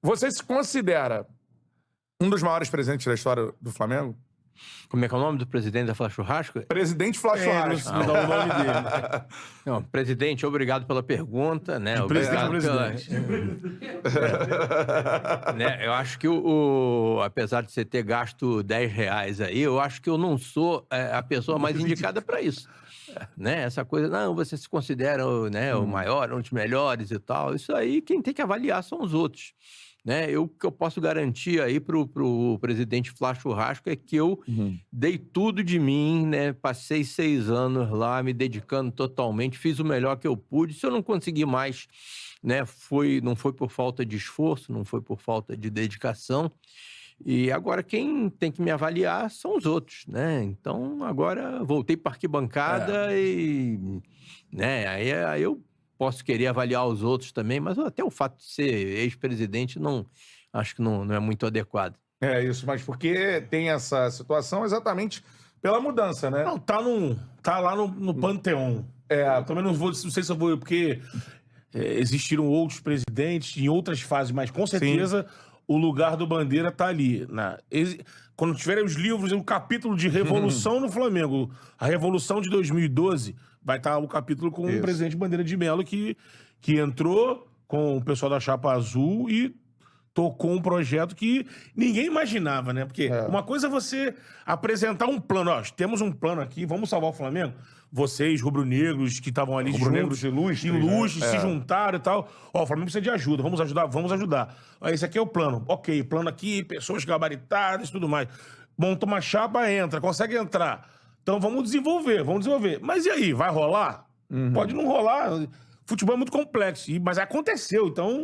Você se considera um dos maiores presidentes da história do Flamengo? Como é que é o nome do presidente da Fla Churrasco? Presidente Fla Churrasco. Não dá o nome dele. Não, presidente, obrigado pela pergunta, né? De presidente Obrigado a presidente. né? Eu acho que apesar de você ter gasto R$10 aí, eu acho que eu não sou a pessoa mais indicada para isso. Né? Essa coisa, não, você se considera, né, o maior, um dos melhores e tal. Isso aí, quem tem que avaliar são os outros. Né? O que eu posso garantir aí pro presidente Fla Churrasco é que eu dei tudo de mim, né? Passei 6 anos lá, me dedicando totalmente, fiz o melhor que eu pude. Se eu não conseguir mais, né? Não foi por falta de esforço, não foi por falta de dedicação. E agora quem tem que me avaliar são os outros, né? Então agora voltei para arquibancada e, né? Aí eu posso querer avaliar os outros também, mas até o fato de ser ex-presidente acho que não é muito adequado. É isso, mas porque tem essa situação exatamente pela mudança, né? Não, tá lá no Panteão. Eu também não sei se eu vou, porque existiram outros presidentes em outras fases, mas com certeza o lugar do Bandeira tá ali. Quando tiverem os livros, o capítulo de Revolução no Flamengo, a Revolução de 2012, vai estar o capítulo com o presidente Bandeira de Mello, que entrou com o pessoal da Chapa Azul e tocou um projeto que ninguém imaginava, né? Porque uma coisa é você apresentar um plano. Ó, temos um plano aqui, vamos salvar o Flamengo. Vocês, rubro-negros, que estavam ali rubro-negros ilustres, se juntaram e tal. Ó, o Flamengo precisa de ajuda, vamos ajudar. Ó, esse aqui é o plano. Ok, plano aqui, pessoas gabaritadas e tudo mais. Monta uma chapa, entra, consegue entrar. Então vamos desenvolver. Mas e aí, vai rolar? Pode não rolar. Futebol é muito complexo, mas aconteceu, então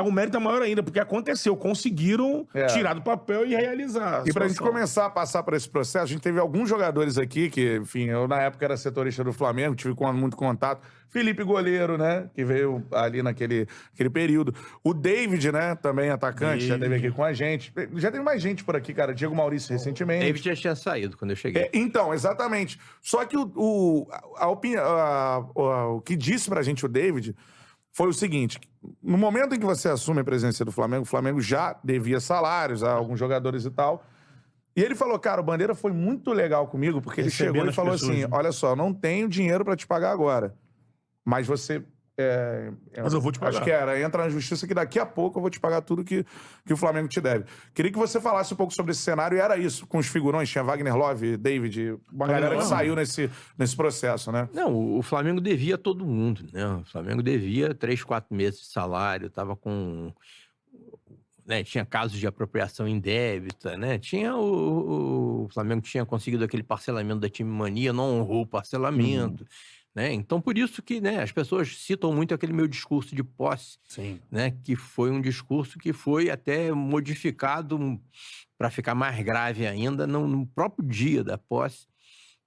um mérito maior ainda, porque aconteceu, conseguiram tirar do papel e realizar. E pra gente começar a passar por esse processo, a gente teve alguns jogadores aqui que, enfim, eu na época era setorista do Flamengo, tive muito contato. Felipe Goleiro, né, que veio ali naquele período. O David, né, também atacante, já esteve aqui com a gente. Já teve mais gente por aqui, cara. Diego Maurício recentemente. David já tinha saído quando eu cheguei. Então, exatamente. Só que o que disse pra gente o David foi o seguinte: no momento em que você assume a presidência do Flamengo, o Flamengo já devia salários a alguns jogadores e tal. E ele falou, cara, o Bandeira foi muito legal comigo, porque ele chegou e falou assim, olha só, não tenho dinheiro pra te pagar agora, mas você... mas eu vou te pagar. Acho que entra na justiça que daqui a pouco eu vou te pagar tudo que o Flamengo te deve. Queria que você falasse um pouco sobre esse cenário, e era isso, com os figurões, tinha Wagner Love, David, uma galera que saiu nesse processo, né? Não, o Flamengo devia a todo mundo, né? O Flamengo devia 3, 4 meses de salário, tava com... Né, tinha casos de apropriação indébita, né? O Flamengo tinha conseguido aquele parcelamento da Time Mania, não honrou o parcelamento, né? Então, por isso que, né, as pessoas citam muito aquele meu discurso de posse, né? Que foi um discurso que foi até modificado para ficar mais grave ainda no próprio dia da posse,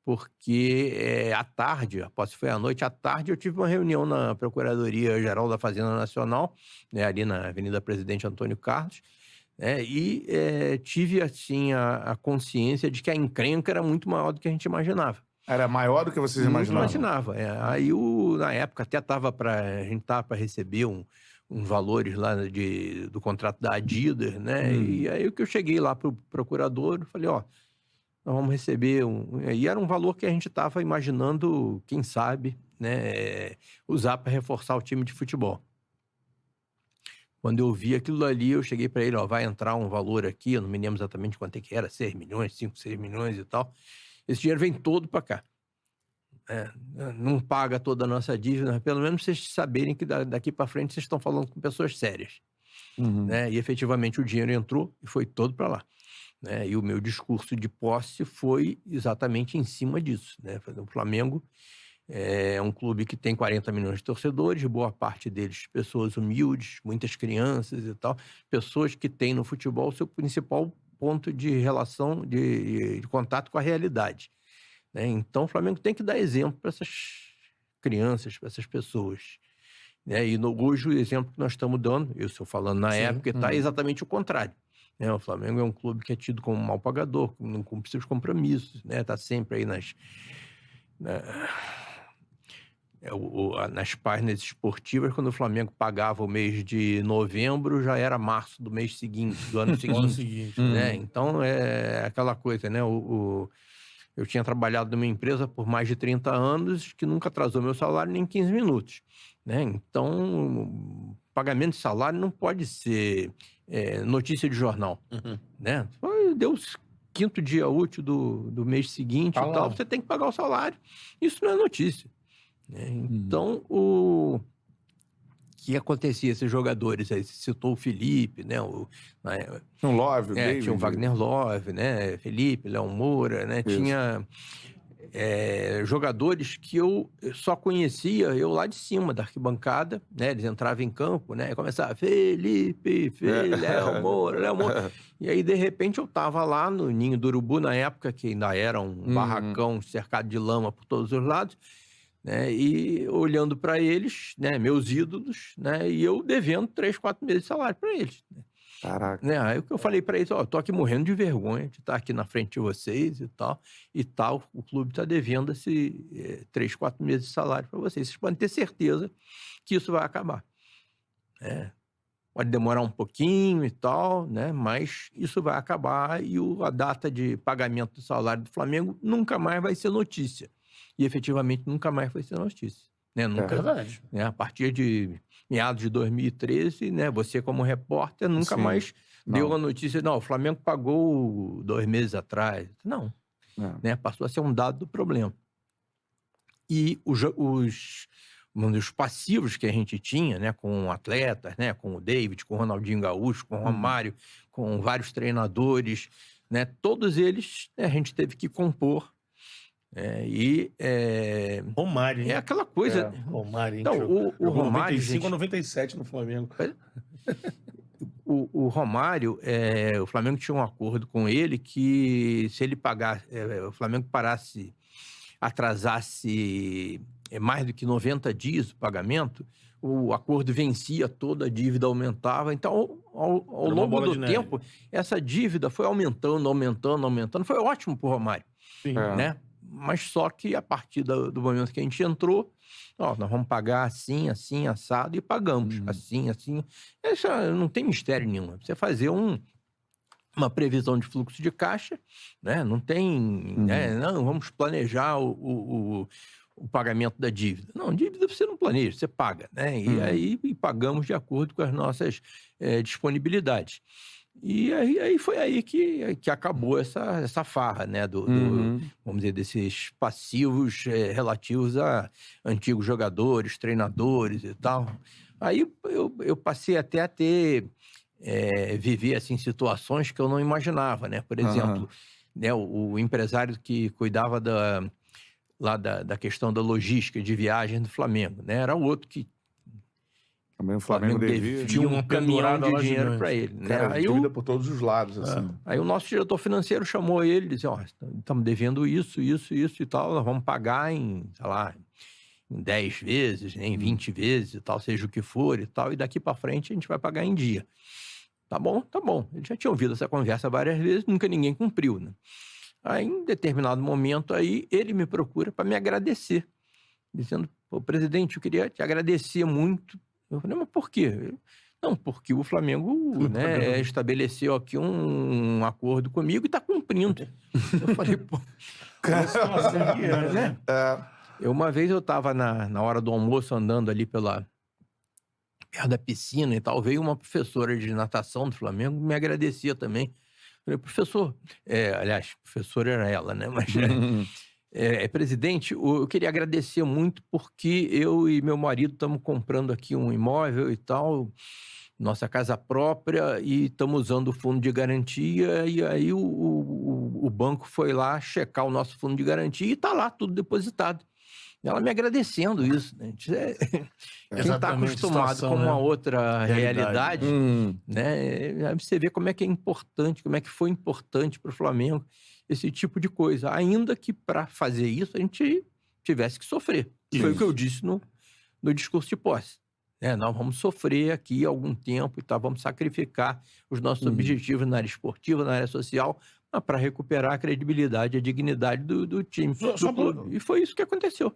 porque à tarde, a posse foi à noite, à tarde eu tive uma reunião na Procuradoria-Geral da Fazenda Nacional, né, ali na Avenida Presidente Antônio Carlos, né, e tive, assim, a consciência de que a encrenca era muito maior do que a gente imaginava. Era maior do que vocês imaginavam? Aí, na época, até a gente estava para receber uns valores lá do contrato da Adidas, né, e aí que eu cheguei lá pro procurador, falei, ó, nós vamos receber e era um valor que a gente estava imaginando, quem sabe, né, usar para reforçar o time de futebol. Quando eu vi aquilo ali, eu cheguei para ele, ó, vai entrar um valor aqui, eu não me lembro exatamente quanto é que era, 6 milhões, 5, 6 milhões e tal. Esse dinheiro vem todo para cá. Não paga toda a nossa dívida, mas pelo menos vocês saberem que daqui para frente vocês estão falando com pessoas sérias. Né? E efetivamente o dinheiro entrou e foi todo para lá. Né? E o meu discurso de posse foi exatamente em cima disso. Né? O Flamengo é um clube que tem 40 milhões de torcedores, boa parte deles pessoas humildes, muitas crianças e tal, pessoas que têm no futebol o seu principal ponto de relação, de contato com a realidade. Né? Então o Flamengo tem que dar exemplo para essas crianças, para essas pessoas. Né? E hoje o exemplo que nós estamos dando, eu estou falando na época, está exatamente o contrário. O Flamengo é um clube que é tido como mal pagador, que não cumpre seus compromissos, né? Tá sempre aí nas páginas esportivas, quando o Flamengo pagava o mês de novembro, já era março do mês seguinte, do ano seguinte. Né? Então, é aquela coisa, né? Eu tinha trabalhado numa empresa por mais de 30 anos que nunca atrasou meu salário nem 15 minutos. Né? Então, pagamento de salário não pode ser notícia de jornal. Né? Deu o 5º dia útil do mês seguinte e tal, você tem que pagar o salário. Isso não é notícia. Né? Então, o que acontecia? Esses jogadores, aí você citou o Felipe, né? Tinha o Love, o David. Tinha o Wagner Love, né? Felipe, Léo Moura, né? Isso. Tinha jogadores que eu só conhecia eu lá de cima da arquibancada, né? Eles entravam em campo, né? E começava Felipe, Léo Moura. E aí, de repente, eu tava lá no Ninho do Urubu, na época que ainda era um barracão cercado de lama por todos os lados, né? E olhando para eles, né? Meus ídolos, né? E eu devendo 3, 4 meses de salário para eles. Né? Caraca. Né? Aí o que eu falei para eles, tô aqui morrendo de vergonha de estar aqui na frente de vocês e tal, o clube está devendo esse 3, 4 meses de salário para vocês. Vocês podem ter certeza que isso vai acabar. Pode demorar um pouquinho e tal, né? Mas isso vai acabar e a data de pagamento do salário do Flamengo nunca mais vai ser notícia. E efetivamente nunca mais vai ser notícia. Né? Nunca, verdade. Né? A partir de meados de 2013, né? Você como repórter nunca mais deu a notícia, não, o Flamengo pagou 2 meses atrás. Não. Né? Passou a ser um dado do problema. E os passivos que a gente tinha, né? Com atletas, né? Com o David, com o Ronaldinho Gaúcho, com o Romário, com vários treinadores, né? Todos eles, né? A gente teve que compor. Romário, hein? É aquela coisa. Romário, hein? Então, o Romário. 95 a 97 no Flamengo. O Romário, o Flamengo tinha um acordo com ele que se ele pagasse, o Flamengo atrasasse mais do que 90 dias o pagamento, o acordo vencia, toda a dívida aumentava. Então, ao longo do tempo, essa dívida foi aumentando. Foi ótimo para o Romário. Sim. Né? Mas só que a partir do momento que a gente entrou, nós vamos pagar assim, assim, assado, e pagamos assim. Isso não tem mistério nenhum. Você fazer uma previsão de fluxo de caixa, né? Não tem, né? Não, vamos planejar o pagamento da dívida. Não, dívida você não planeja, você paga, né? E aí pagamos de acordo com as nossas disponibilidades. E aí foi aí que acabou essa farra, né? Vamos dizer, desses passivos relativos a antigos jogadores, treinadores e tal. Aí eu passei até a viver assim, situações que eu não imaginava, né? Por exemplo, né, o empresário que cuidava da questão da logística de viagem do Flamengo, né? Era o outro que também o Flamengo devia. Tinha um caminhão de dinheiro para ele. Né? Cara, dívida por todos os lados, assim. Aí o nosso diretor financeiro chamou ele e disse, estamos devendo isso e tal, nós vamos pagar em, sei lá, em 10 vezes, em 20 vezes e tal, seja o que for e tal, e daqui para frente a gente vai pagar em dia. Tá bom. Ele já tinha ouvido essa conversa várias vezes, nunca ninguém cumpriu, né? Aí, em determinado momento, aí, ele me procura para me agradecer, dizendo, presidente, eu queria te agradecer muito. Eu falei, mas por quê? Não, porque o Flamengo, né, estabeleceu aqui um acordo comigo e está cumprindo. Eu falei, pô... né? Uma vez eu estava na hora do almoço andando ali perto da piscina e tal, veio uma professora de natação do Flamengo me agradecia também. Eu falei, professor... aliás, professora era ela, né? Mas... presidente, eu queria agradecer muito porque eu e meu marido estamos comprando aqui um imóvel e tal, nossa casa própria, e estamos usando o fundo de garantia, e aí o banco foi lá checar o nosso fundo de garantia e está lá tudo depositado. Ela me agradecendo isso, né? Quem está acostumado com uma outra realidade, né? Você vê como é que é importante, como é que foi importante para o Flamengo esse tipo de coisa. Ainda que para fazer isso a gente tivesse que sofrer. Isso. Foi o que eu disse no discurso de posse. Nós vamos sofrer aqui algum tempo e tal, vamos sacrificar os nossos objetivos na área esportiva, na área social, para recuperar a credibilidade e a dignidade do time. E foi isso que aconteceu.